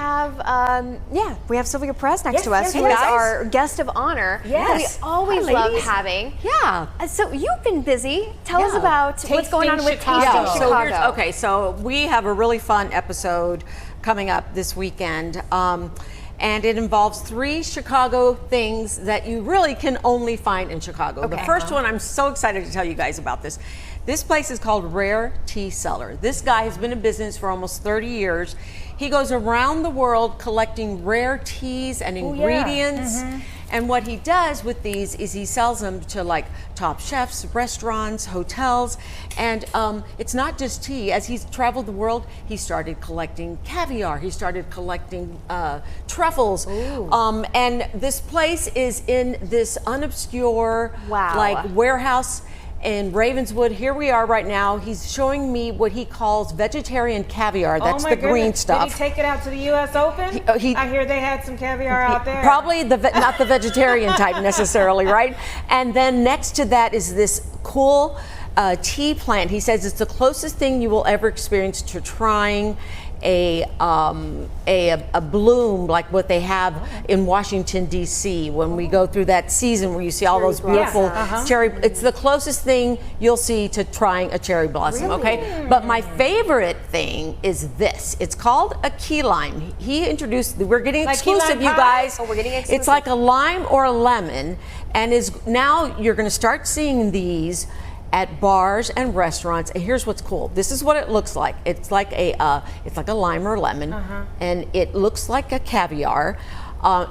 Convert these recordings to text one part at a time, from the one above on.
have, we have Sylvia Perez next to us, yes, who is guys. our guest of honor. Yes. We always Hi, love ladies. having. Yeah. So you've been busy. Tell us about what's going on with Chicago. Tasting Yeah, Chicago. So we have a really fun episode coming up this weekend. And it involves 3 Chicago things that you really can only find in Chicago. The first one, I'm so excited to tell you guys about this. This place is called Rare Tea Cellar. This guy has been in business for almost 30 years. He goes around the world collecting rare teas and ingredients. And what he does with these is he sells them to like top chefs, restaurants, hotels. And it's not just tea. As he's traveled the world, he started collecting caviar. He started collecting truffles. And this place is in this unobscure like warehouse in Ravenswood. Here we are right now. He's showing me what he calls vegetarian caviar. That's the green stuff. Did he take it out to the U.S. Open? I hear they had some caviar out there. Probably not the vegetarian type necessarily, right? And then next to that is this cool tea plant. He says it's the closest thing you will ever experience to trying a bloom like what they have in Washington D.C. when we go through that season where you see all those beautiful cherry. It's the closest thing you'll see to trying a cherry blossom. Okay, but my favorite thing is this. It's called a key lime. He introduced. We're getting like exclusive, you guys. Oh, we're getting exclusive. It's like a lime or a lemon, and now you're going to start seeing these at bars and restaurants. And here's what's cool. This is what it looks like. It's like a lime or lemon, and it looks like a caviar.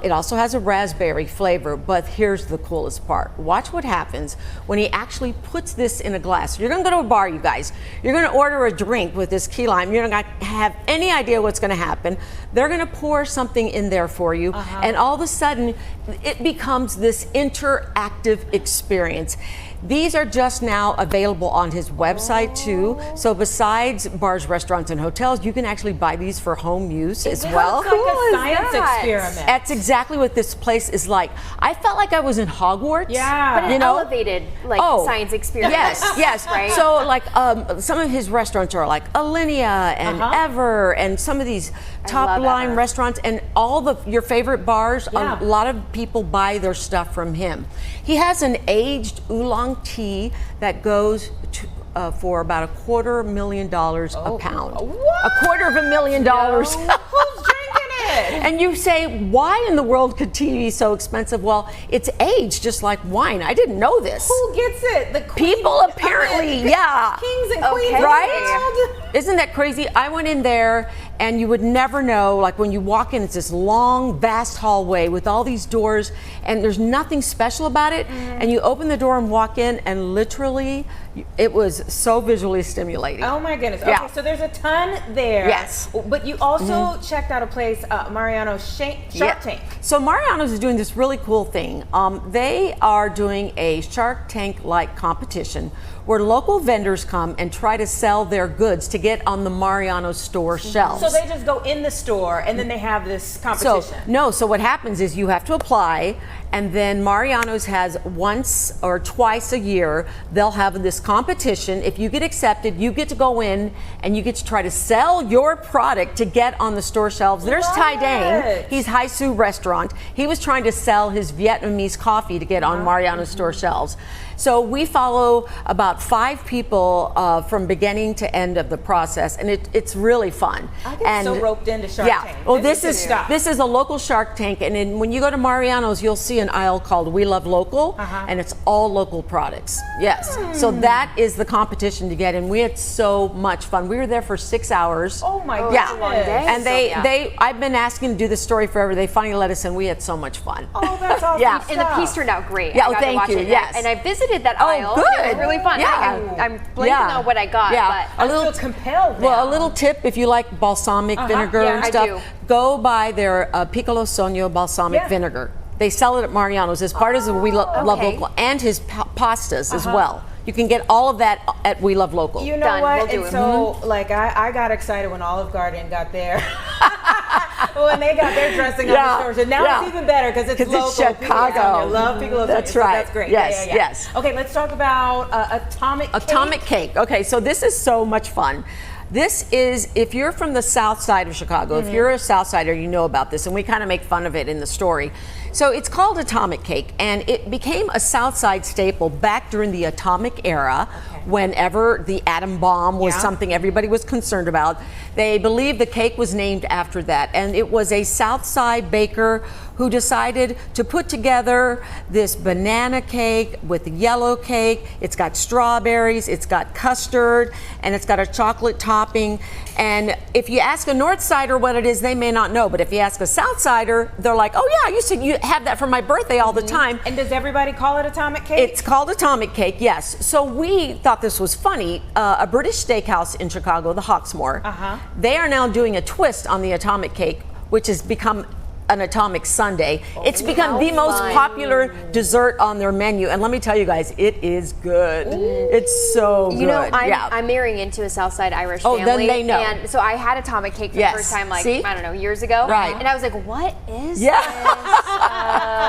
It also has a raspberry flavor, but here's the coolest part. Watch what happens when he actually puts this in a glass. You're gonna go to a bar, you guys. You're gonna order a drink with this key lime. You're not gonna have any idea what's gonna happen. They're gonna pour something in there for you, and all of a sudden, it becomes this interactive experience. These are just now available on his website too. So besides bars, restaurants, and hotels, you can actually buy these for home use as well. It's like a science experiment. That's exactly what this place is like. I felt like I was in Hogwarts. Yeah. But an elevated science experience. Yes. Right? So like some of his restaurants are like Alinea and Ever and some of these top line restaurants and all your favorite bars. A lot of people buy their stuff from him. He has an aged oolong tea that goes to, for about $250,000 a pound. What? $250,000. Who's drinking it? And you say, why in the world could tea be so expensive? Well, it's aged just like wine. I didn't know this. Who gets it? The queen, people apparently, kings and queens, right? Isn't that crazy? I went in there and you would never know, like when you walk in, it's this long, vast hallway with all these doors and there's nothing special about it. And you open the door and walk in and literally, it was so visually stimulating. Oh my goodness. Okay, so there's a ton there. Yes. But you also checked out a place, Mariano Shark Tank. So Mariano's is doing this really cool thing. They are doing a Shark Tank-like competition where local vendors come and try to sell their goods to get on the Mariano store shelves. So they just go in the store and then they have this competition. So what happens is you have to apply, and then Mariano's has once or twice a year, they'll have this competition. If you get accepted, you get to go in and you get to try to sell your product to get on the store shelves. There's Tai Dang, he's Hai Su restaurant. He was trying to sell his Vietnamese coffee to get on Mariano's store shelves. So we follow about 5 people from beginning to end of the process, and it's really fun. I get so roped into Shark Tank. Well, this is a local Shark Tank, and then when you go to Mariano's, you'll see an aisle called We Love Local, and it's all local products. Yes. So that is the competition to get in. We had so much fun. We were there for 6 hours. Oh my goodness. That's a long day. And I've been asking to do this story forever. They finally let us in. We had so much fun. Oh, that's awesome. And the piece turned out great. Yeah, I got to watch it. Yes. And I visited that aisle. Good. It was really fun. Yeah. I'm blanking on what I got. But I feel compelled now. Well, a little tip if you like balsamic vinegar and stuff, I do. go buy their Piccolo Sonio balsamic vinegar. They sell it at Mariano's as part of the We Love Local and his pastas as well. You can get all of that at We Love Local. You know what? And so, like, I got excited when Olive Garden got there. When they got their dressing up the stores. And now it's even better because it's local. Chicago. I love Piccolo. That's so right. That's great. Yes. Okay, let's talk about Atomic Cake. Atomic Cake. Okay, so this is so much fun. This is, if you're from the south side of Chicago, if you're a south sider, you know about this, and we kind of make fun of it in the story. So it's called atomic cake, and it became a south side staple back during the atomic era, whenever the atom bomb was something everybody was concerned about. They believe the cake was named after that, and it was a south side baker who decided to put together this banana cake with yellow cake. It's got strawberries, it's got custard, and it's got a chocolate topping. And if you ask a north sider what it is, they may not know, but if you ask a south sider, they're like, oh yeah, I used to have that for my birthday all the time. And does everybody call it atomic cake? It's called atomic cake, yes. So we thought this was funny. A British steakhouse in Chicago, the Hawksmoor, they are now doing a twist on the atomic cake, which has become an atomic sundae. It's become the most popular dessert on their menu, and let me tell you guys, it is good. It's so good. You know, I'm marrying into a Southside Irish family. Then they know. And so I had atomic cake for the first time, like, I don't know, years ago. Right. And I was like, what is this?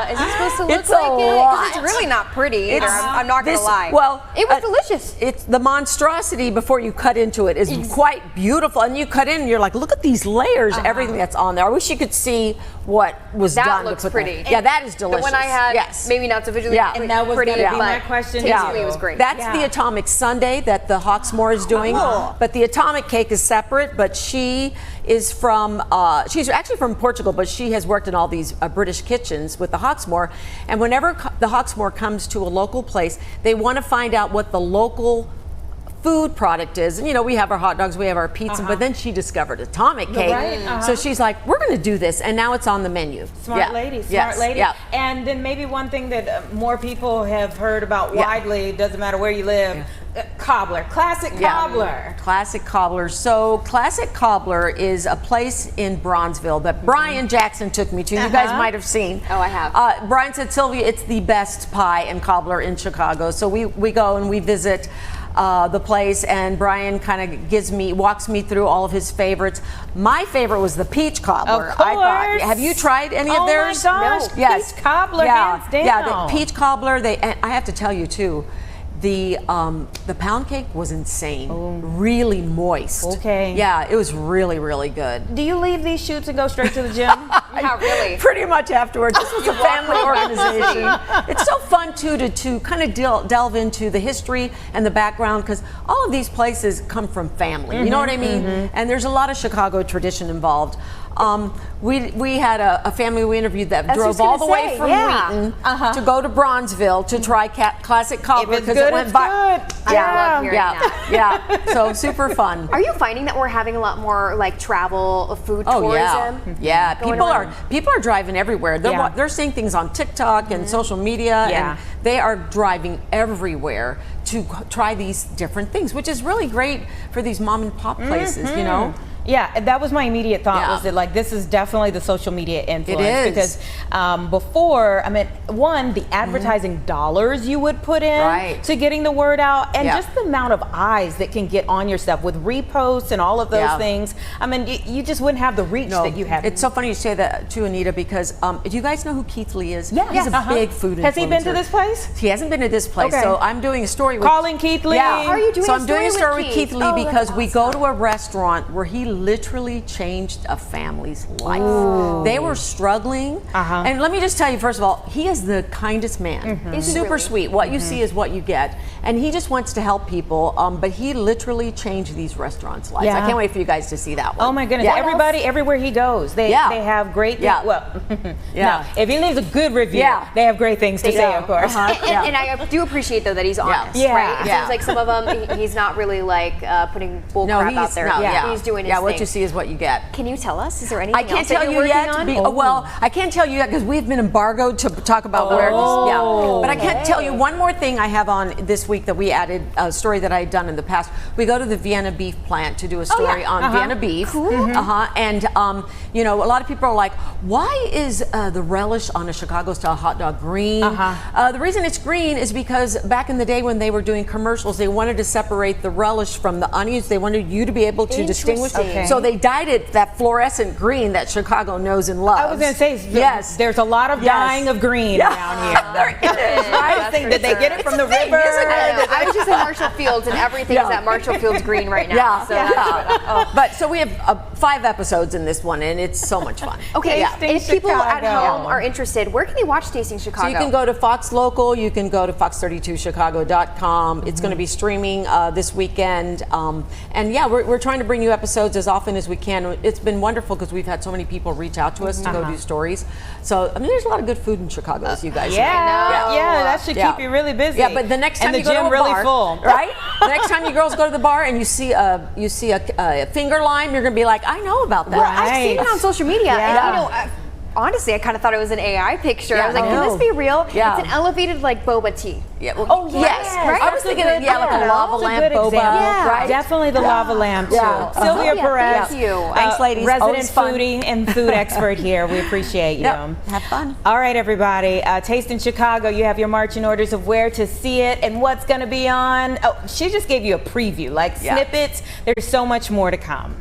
Is it supposed to look It's like it? lot. 'Cause it's really not pretty either. I'm not gonna lie. Well, it was delicious. It's the monstrosity before you cut into it is quite beautiful, and you cut in and you're like, look at these layers, everything that's on there. I wish you could see what was done. That looks to put pretty. That. Yeah, that is delicious. The one I had, maybe not so visually and that was pretty, gonna be my but question. tastingly it was great. That's the atomic sundae that the Hawksmoor is doing, but the atomic cake is separate. But she is from, she's actually from Portugal, but she has worked in all these British kitchens with the Hawksmoor. And whenever the Hawksmoor comes to a local place, they want to find out what the local food product is. And you know, we have our hot dogs, we have our pizza, but then she discovered atomic cake. So she's like, we're going to do this, and now it's on the menu. Smart lady, smart lady. And then maybe one thing that more people have heard about widely, doesn't matter where you live, cobbler, classic cobbler. Classic cobbler. So Classic Cobbler is a place in Bronzeville that Brian Jackson took me to. You guys might have seen. Oh, I have. Brian said, Sylvia, it's the best pie and cobbler in Chicago. So we go and we visit the place, and Brian kind of walks me through all of his favorites. My favorite was the peach cobbler. Of course. I thought. Have you tried any of theirs? Oh my gosh, Yes. peach cobbler, hands down. Yeah, the peach cobbler. And I have to tell you too, the pound cake was insane. Really moist. Okay. Yeah, it was really, really good. Do you leave these shoots and go straight to the gym? Not really. Pretty much afterwards. This was a family organization. It's so fun too to kind of delve into the history and the background, because all of these places come from family. You know what I mean? And there's a lot of Chicago tradition involved. We had a family we interviewed that drove all the way from Wheaton to go to Bronzeville to try Classic Cobbler because it went by. I love hearing that. Yeah. So super fun. Are you finding that we're having a lot more like travel, food tourism? Yeah. People are driving everywhere. They're seeing things on TikTok and social media, and they are driving everywhere to try these different things, which is really great for these mom and pop places, you know? Yeah, that was my immediate thought, was that like this is definitely the social media influence. It is. Because before, I mean, one, the advertising dollars you would put in to getting the word out, and just the amount of eyes that can get on your stuff with reposts and all of those things. I mean, you just wouldn't have the reach that you have. It's so funny you say that too, Anita, because do you guys know who Keith Lee is? Yeah. He's a big food influencer. Has he been to this place? He hasn't been to this place, so I'm doing a story with Calling Keith Lee. Yeah. How are you doing so a I'm doing a story with Keith Lee because we go to a restaurant where he literally changed a family's life. They were struggling, and let me just tell you, first of all, he is the kindest man. He's super sweet. What you see is what you get, and he just wants to help people. But he literally changed these restaurants' lives. I can't wait for you guys to see that one. Oh my goodness! Everybody, everywhere he goes, they have great. Well, no, if he leaves a good review, they have great things to say, of course. And I do appreciate though that he's honest, right? It seems like some of them, he's not really like putting bull crap out there. He's doing his thing. What you see is what you get. Can you tell us? Is there anything I can't else tell that you you're yet. on? I can't tell you yet because we've been embargoed to talk about where. But I can't tell you one more thing I have on this week that we added, a story that I had done in the past. We go to the Vienna beef plant to do a story on Vienna beef. And you know, a lot of people are like, why is the relish on a Chicago style hot dog green? The reason it's green is because back in the day when they were doing commercials, they wanted to separate the relish from the onions. They wanted you to be able to distinguish. Okay. So they dyed it that fluorescent green that Chicago knows and loves. I was going to say, yes, there's a lot of dyeing of green around here. There is, right? I think that they get it from the river. I was just in Marshall Fields, and everything is at Marshall Fields green right now. But so we have 5 episodes in this one, and it's so much fun. Okay, if people at home are interested, where can they watch Tasting Chicago? So you can go to Fox Local, you can go to fox32chicago.com. It's going to be streaming this weekend. And yeah, we're trying to bring you episodes as often as we can. It's been wonderful because we've had so many people reach out to us to go do stories. So, I mean, there's a lot of good food in Chicago, as you guys know. Yeah, that should keep you really busy. Yeah, but the next time you go to a bar, full. right? The next time you girls go to the bar and you see a finger lime, you're going to be like, I know about that. Well, I've seen it on social media. And, honestly, I kind of thought it was an AI picture. I was like, can this be real? Yeah. It's an elevated like boba tea. Yeah. Well, yes. Right? I was thinking like a lava lamp boba. Right? Definitely the lava lamp too. Sylvia Perez. Thank you. Thanks, ladies. Resident foodie and food expert here. We appreciate you. Have fun. All right, everybody. Tasting Chicago. You have your marching orders of where to see it and what's going to be on. Oh, she just gave you a preview, like snippets. There's so much more to come.